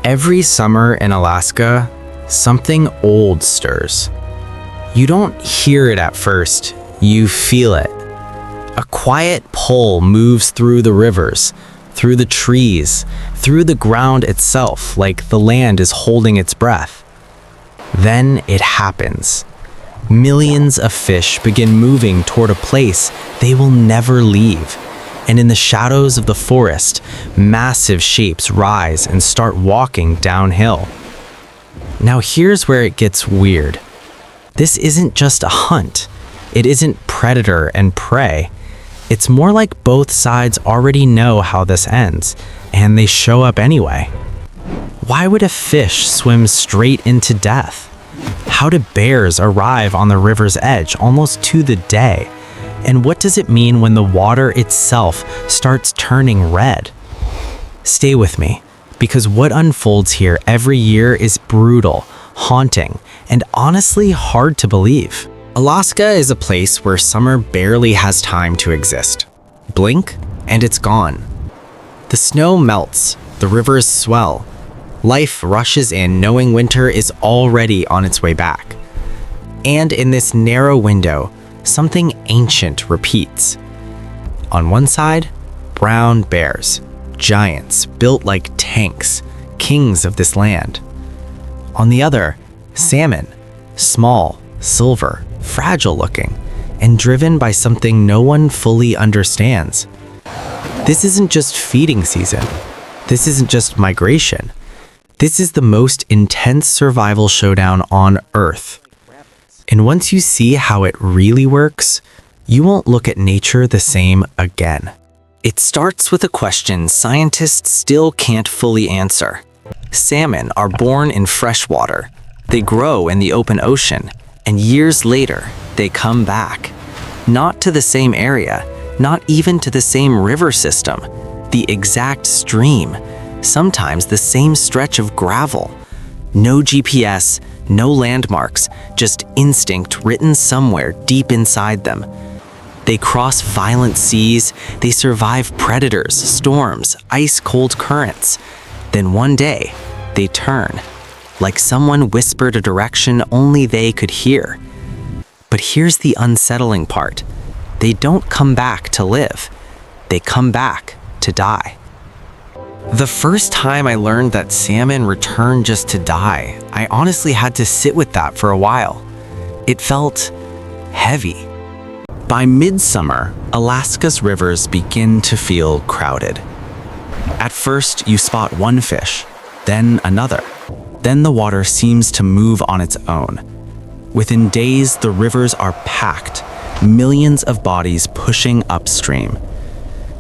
Every summer in Alaska, something old stirs. You don't hear it at first, you feel it. A quiet pull moves through the rivers, through the trees, through the ground itself, like the land is holding its breath. Then it happens. Millions of fish begin moving toward a place they will never leave. And in the shadows of the forest, massive shapes rise and start walking downhill. Now here's where it gets weird. This isn't just a hunt. It isn't predator and prey. It's more like both sides already know how this ends, and they show up anyway. Why would a fish swim straight into death? How do bears arrive on the river's edge almost to the day? And what does it mean when the water itself starts turning red? Stay with me, because what unfolds here every year is brutal, haunting, and honestly hard to believe. Alaska is a place where summer barely has time to exist. Blink, and it's gone. The snow melts, the rivers swell. Life rushes in knowing winter is already on its way back. And in this narrow window, something ancient repeats. On one side, brown bears, giants built like tanks, kings of this land. On the other, salmon, small, silver, fragile looking, and driven by something no one fully understands. This isn't just feeding season. This isn't just migration. This is the most intense survival showdown on Earth. And once you see how it really works, you won't look at nature the same again. It starts with a question scientists still can't fully answer. Salmon are born in fresh water. They grow in the open ocean, and years later, they come back. Not to the same area, not even to the same river system, the exact stream, sometimes the same stretch of gravel. No GPS, no landmarks, just instinct written somewhere deep inside them. They cross violent seas, they survive predators, storms, ice-cold currents. Then one day, they turn, like someone whispered a direction only they could hear. But here's the unsettling part. They don't come back to live. They come back to die. The first time I learned that salmon return just to die, I honestly had to sit with that for a while. It felt heavy. By midsummer, Alaska's rivers begin to feel crowded. At first, you spot one fish, then another. Then the water seems to move on its own. Within days, the rivers are packed, millions of bodies pushing upstream.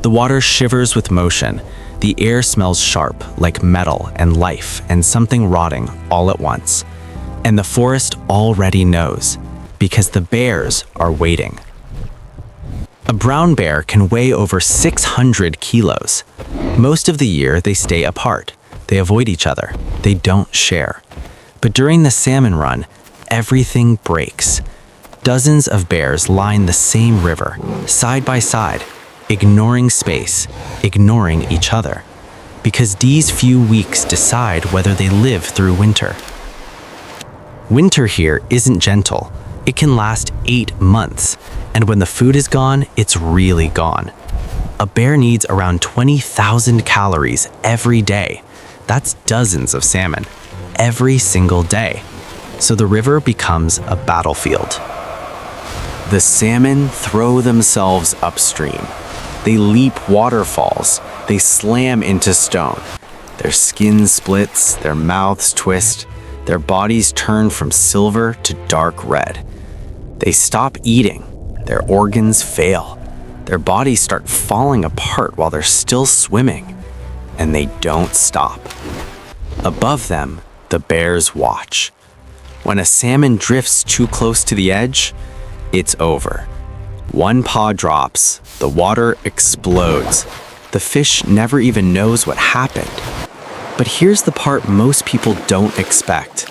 The water shivers with motion. The air smells sharp, like metal and life and something rotting all at once. And the forest already knows, because the bears are waiting. A brown bear can weigh over 600 kilos. Most of the year, they stay apart. They avoid each other. They don't share. But during the salmon run, everything breaks. Dozens of bears line the same river, side by side, ignoring space, ignoring each other, because these few weeks decide whether they live through winter. Winter here isn't gentle. It can last 8 months, and when the food is gone, it's really gone. A bear needs around 20,000 calories every day. That's dozens of salmon, every single day. So the river becomes a battlefield. The salmon throw themselves upstream. They leap waterfalls. They slam into stone. Their skin splits, their mouths twist, their bodies turn from silver to dark red. They stop eating. Their organs fail. Their bodies start falling apart while they're still swimming. And they don't stop. Above them, the bears watch. When a salmon drifts too close to the edge, it's over. One paw drops, the water explodes. The fish never even knows what happened. But here's the part most people don't expect.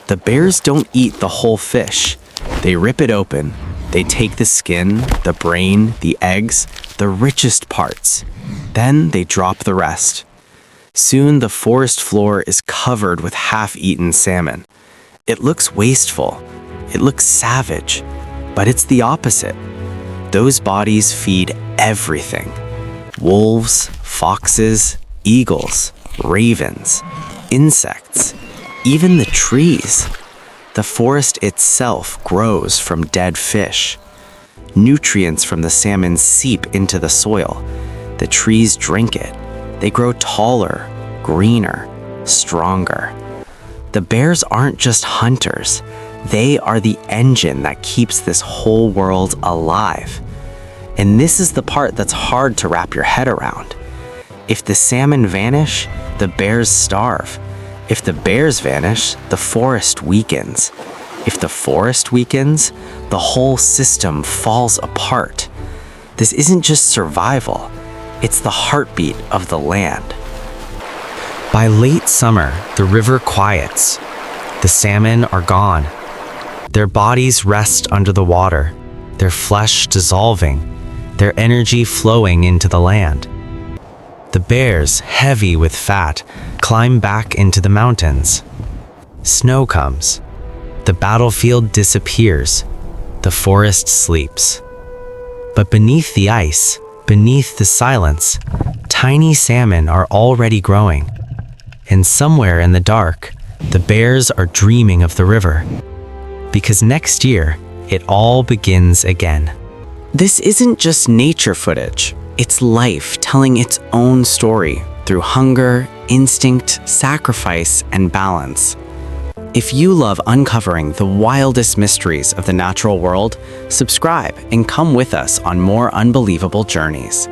The bears don't eat the whole fish. They rip it open. They take the skin, the brain, the eggs, the richest parts. Then they drop the rest. Soon the forest floor is covered with half-eaten salmon. It looks wasteful. It looks savage. But it's the opposite. Those bodies feed everything. Wolves, foxes, eagles, ravens, insects, even the trees. The forest itself grows from dead fish. Nutrients from the salmon seep into the soil. The trees drink it. They grow taller, greener, stronger. The bears aren't just hunters. They are the engine that keeps this whole world alive. And this is the part that's hard to wrap your head around. If the salmon vanish, the bears starve. If the bears vanish, the forest weakens. If the forest weakens, the whole system falls apart. This isn't just survival. It's the heartbeat of the land. By late summer, the river quiets. The salmon are gone. Their bodies rest under the water, their flesh dissolving, their energy flowing into the land. The bears, heavy with fat, climb back into the mountains. Snow comes. The battlefield disappears. The forest sleeps. But beneath the ice, beneath the silence, tiny salmon are already growing. And somewhere in the dark, the bears are dreaming of the river. Because next year, it all begins again. This isn't just nature footage. It's life telling its own story through hunger, instinct, sacrifice, and balance. If you love uncovering the wildest mysteries of the natural world, subscribe and come with us on more unbelievable journeys.